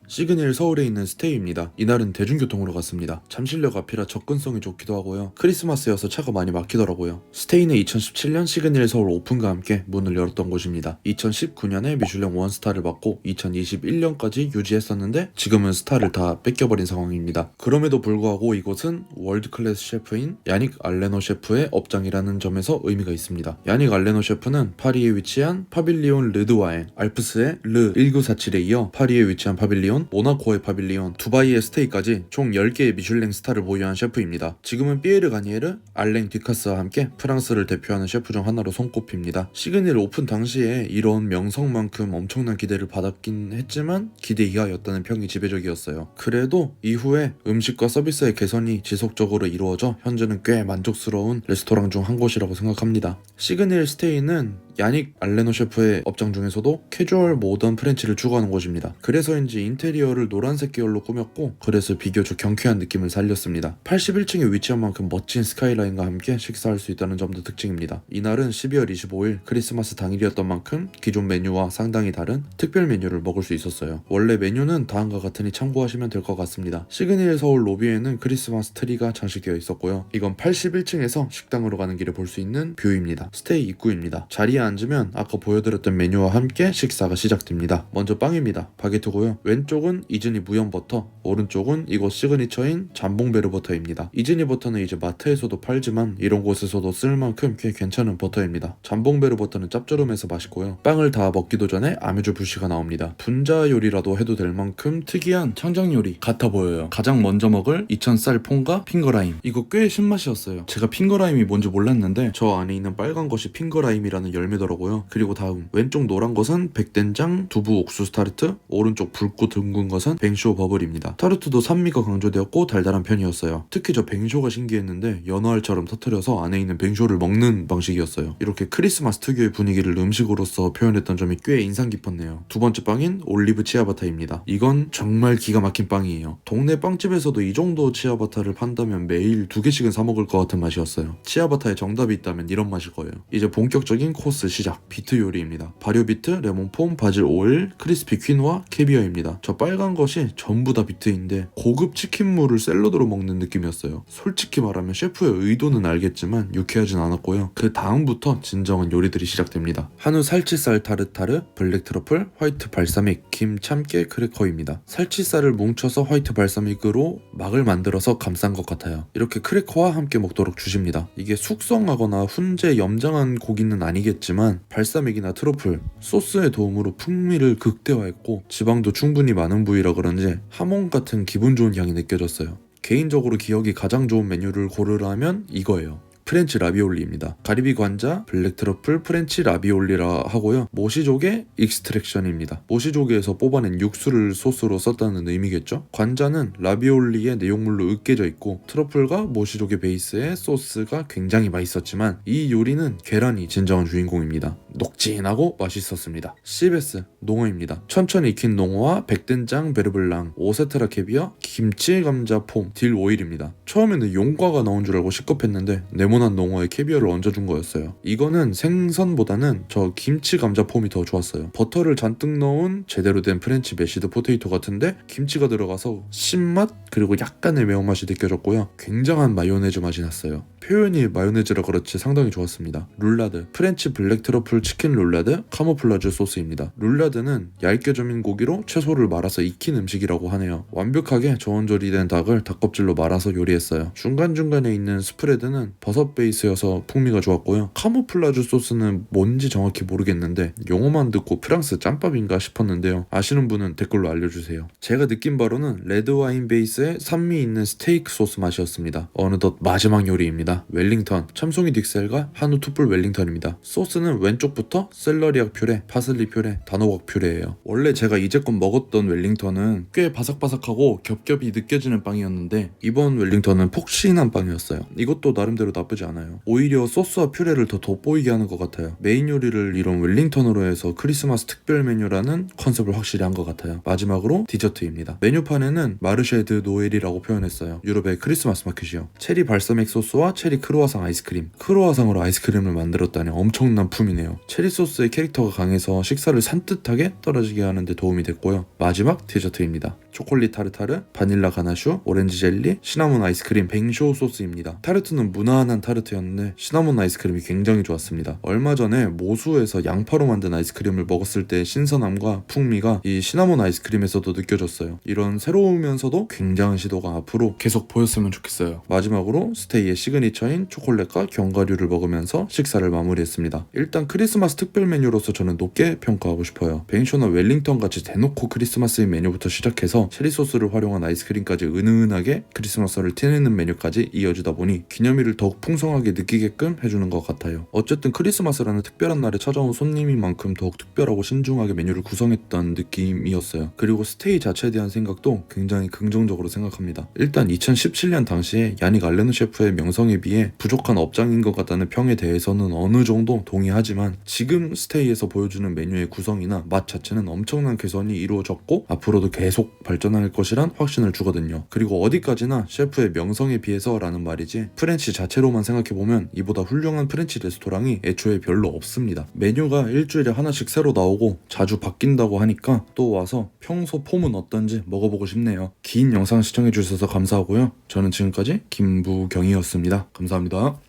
시그닐 서울에 있는 스테이입니다. 이날은 대중교통으로 갔습니다. 잠실역 앞이라 접근성이 좋기도 하고요. 크리스마스여서 차가 많이 막히더라고요. 스테이는 2017년 시그닐 서울 오픈과 함께 문을 열었던 곳입니다. 2019년에 미슐랭 원스타를 받고 2021년까지 유지했었는데 지금은 스타를 다 뺏겨버린 상황입니다. 그럼에도 불구하고 이곳은 월드클래스 셰프인 야닉 알레노 셰프의 업장이라는 점에서 의미가 있습니다. 야닉 알레노 셰프는 파리에 위치한 파빌리온 르드와행, 알프스의 르 1947에 이어 파리에 위치한 파빌리온, 모나코의 파빌리온, 두바이의 스테이까지 총 10개의 미슐랭 스타를 보유한 셰프입니다. 지금은 피에르 가니에르, 알랭 디카스와 함께 프랑스를 대표하는 셰프 중 하나로 손꼽힙니다. 시그닐 오픈 당시에 이런 명성만큼 엄청난 기대를 받았긴 했지만 기대 이하였다는 평이 지배적이었어요. 그래도 이후에 음식과 서비스의 개선이 지속적으로 이루어져 현재는 꽤 만족스러운 레스토랑 중 한 곳이라고 생각합니다. 시그닐 스테이는 야닉 알레노 셰프의 업장 중에서도 캐주얼 모던 프렌치를 추구하는 곳입니다. 그래서인지 인테리어를 노란색 계열로 꾸몄고 그래서 비교적 경쾌한 느낌을 살렸습니다. 81층에 위치한 만큼 멋진 스카이라인과 함께 식사할 수 있다는 점도 특징입니다. 이날은 12월 25일 크리스마스 당일이었던 만큼 기존 메뉴와 상당히 다른 특별 메뉴를 먹을 수 있었어요. 원래 메뉴는 다음과 같으니 참고하시면 될 것 같습니다. 시그닐 서울 로비에는 크리스마스 트리가 장식되어 있었고요. 이건 81층에서 식당으로 가는 길에 볼 수 있는 뷰입니다. 스테이 입구입니다. 자리에 앉으면 아까 보여드렸던 메뉴와 함께 식사가 시작됩니다. 먼저 빵입니다. 바게트고요. 왼쪽은 이즈니 무염버터, 오른쪽은 이곳 시그니처인 잠봉베르버터입니다. 이즈니 버터는 이제 마트에서도 팔지만 이런 곳에서도 쓸 만큼 꽤 괜찮은 버터입니다. 잠봉베르버터는 짭조름해서 맛있고요. 빵을 다 먹기도 전에 아메주 부시가 나옵니다. 분자 요리라도 해도 될 만큼 특이한 창작 요리 같아 보여요. 가장 먼저 먹을 2000쌀 퐁과 핑거라임. 이거 꽤 신맛이었어요. 제가 핑거라임이 뭔지 몰랐는데 저 안에 있는 빨간 것이 핑거라임이라는 열매더라고요. 그리고 다음 왼쪽 노란 것은 백된장 두부 옥수수 타르트, 오른쪽 붉고 둥근 것은 뱅쇼 버블입니다. 타르트도 산미가 강조되었고 달달한 편이었어요. 특히 저 뱅쇼가 신기했는데 연어알처럼 터뜨려서 안에 있는 뱅쇼를 먹는 방식이었어요. 이렇게 크리스마스 특유의 분위기를 음식으로서 표현했던 점이 꽤 인상 깊었네요. 두 번째 빵인 올리브 치아바타입니다. 이건 정말 기가 막힌 빵이에요. 동네 빵집에서도 이 정도 치아바타를 판다면 매일 2개씩은 사 먹을 것 같은 맛이었어요. 치아바타에 정답이 있다면 이런 맛일 거예요. 이제 본격적인 코스 시작, 비트 요리입니다. 발효 비트, 레몬폼, 바질 오일, 크리스피 퀴노아, 캐비어입니다. 저 빨간 것이 전부 다 비트인데 고급 치킨물을 샐러드로 먹는 느낌이었어요. 솔직히 말하면 셰프의 의도는 알겠지만 유쾌하진 않았고요. 그 다음부터 진정한 요리들이 시작됩니다. 한우 살치살 타르타르, 블랙 트러플, 화이트 발사믹, 김 참깨 크래커입니다. 살치살을 뭉쳐서 화이트 발사믹으로 막을 만들어서 감싼 것 같아요. 이렇게 크래커와 함께 먹도록 주십니다. 이게 숙성하거나 훈제 염장한 고기는 아니겠지만 발사믹이나 트러플, 소스의 도움으로 풍미를 극대화했고 지방도 충분히 많은 부위라 그런지 하몽 같은 기분 좋은 향이 느껴졌어요. 개인적으로 기억이 가장 좋은 메뉴를 고르라면 이거예요. 프렌치 라비올리입니다. 가리비 관자, 블랙 트러플, 프렌치 라비올리라 하고요. 모시조개 익스트랙션입니다. 모시조개에서 뽑아낸 육수를 소스로 썼다는 의미겠죠? 관자는 라비올리의 내용물로 으깨져 있고 트러플과 모시조개 베이스의 소스가 굉장히 맛있었지만 이 요리는 계란이 진정한 주인공입니다. 녹진하고 맛있었습니다. 시베스, 농어입니다. 천천히 익힌 농어와 백된장 베르블랑, 오세트라 캐비어, 김치 감자 폼, 딜 오일입니다. 처음에는 용과가 나온 줄 알고 시겁했는데 네모난 농어에 캐비어를 얹어준 거였어요. 이거는 생선보다는 저 김치 감자 폼이 더 좋았어요. 버터를 잔뜩 넣은 제대로 된 프렌치 메시드 포테이토 같은데 김치가 들어가서 신맛 그리고 약간의 매운맛이 느껴졌고요. 굉장한 마요네즈 맛이 났어요. 표현이 마요네즈라 그렇지 상당히 좋았습니다. 룰라드, 프렌치 블랙 트러플 치킨 룰라드, 카모플라주 소스입니다. 룰라드는 얇게 점인 고기로 채소를 말아서 익힌 음식이라고 하네요. 완벽하게 저온조리된 닭을 닭껍질로 말아서 요리했어요. 중간중간에 있는 스프레드는 버섯 베이스여서 풍미가 좋았고요. 카모플라주 소스는 뭔지 정확히 모르겠는데 용어만 듣고 프랑스 짬밥인가 싶었는데요. 아시는 분은 댓글로 알려주세요. 제가 느낀 바로는 레드와인 베이스에 산미 있는 스테이크 소스 맛이었습니다. 어느덧 마지막 요리입니다. 웰링턴, 참송이 딕셀과 한우 투뿔 웰링턴입니다. 소스는 왼쪽부터 샐러리악 퓨레, 파슬리 퓨레, 단호박 퓨레예요. 원래 제가 이제껏 먹었던 웰링턴은 꽤 바삭바삭하고 겹겹이 느껴지는 빵이었는데 이번 웰링턴은 폭신한 빵이었어요. 이것도 나름대로 나쁘지 않아요. 오히려 소스와 퓨레를 더 돋보이게 하는 것 같아요. 메인 요리를 이런 웰링턴으로 해서 크리스마스 특별 메뉴라는 컨셉을 확실히 한 것 같아요. 마지막으로 디저트입니다. 메뉴판에는 마르쉐드 노엘이라고 표현했어요. 유럽의 크리스마스 마켓이요. 체리 발사믹 소스와 체리 크루아상 아이스크림. 크루아상으로 아이스크림을 만들었다니 엄청난 품이네요. 체리 소스의 캐릭터가 강해서 식사를 산뜻하게 떨어지게 하는데 도움이 됐고요. 마지막 디저트입니다. 초콜릿 타르타르, 바닐라 가나슈, 오렌지 젤리, 시나몬 아이스크림, 뱅쇼 소스입니다. 타르트는 무난한 타르트였는데 시나몬 아이스크림이 굉장히 좋았습니다. 얼마 전에 모수에서 양파로 만든 아이스크림을 먹었을 때 신선함과 풍미가 이 시나몬 아이스크림에서도 느껴졌어요. 이런 새로우면서도 굉장한 시도가 앞으로 계속 보였으면 좋겠어요. 마지막으로 스테이의 시그니처인 초콜릿과 견과류를 먹으면서 식사를 마무리했습니다. 일단 크리스마스 특별 메뉴로서 저는 높게 평가하고 싶어요. 뱅쇼나 웰링턴 같이 대놓고 크리스마스인 메뉴부터 시작해서 체리 소스를 활용한 아이스크림까지 은은하게 크리스마스를 티내는 메뉴까지 이어지다 보니 기념일을 더욱 풍성하게 느끼게끔 해주는 것 같아요. 어쨌든 크리스마스라는 특별한 날에 찾아온 손님인 만큼 더욱 특별하고 신중하게 메뉴를 구성했던 느낌이었어요. 그리고 스테이 자체에 대한 생각도 굉장히 긍정적으로 생각합니다. 일단 2017년 당시에 야닉 알레노 셰프의 명성에 비해 부족한 업장인 것 같다는 평에 대해서는 어느 정도 동의하지만 지금 스테이에서 보여주는 메뉴의 구성이나 맛 자체는 엄청난 개선이 이루어졌고 앞으로도 계속 발전할 것이란 확신을 주거든요. 그리고 어디까지나 셰프의 명성에 비해서 라는 말이지 프렌치 자체로만 생각해보면 이보다 훌륭한 프렌치 레스토랑이 애초에 별로 없습니다. 메뉴가 일주일에 하나씩 새로 나오고 자주 바뀐다고 하니까 또 와서 평소 폼은 어떤지 먹어보고 싶네요. 긴 영상 시청해주셔서 감사하고요. 저는 지금까지 김부경이었습니다. 감사합니다.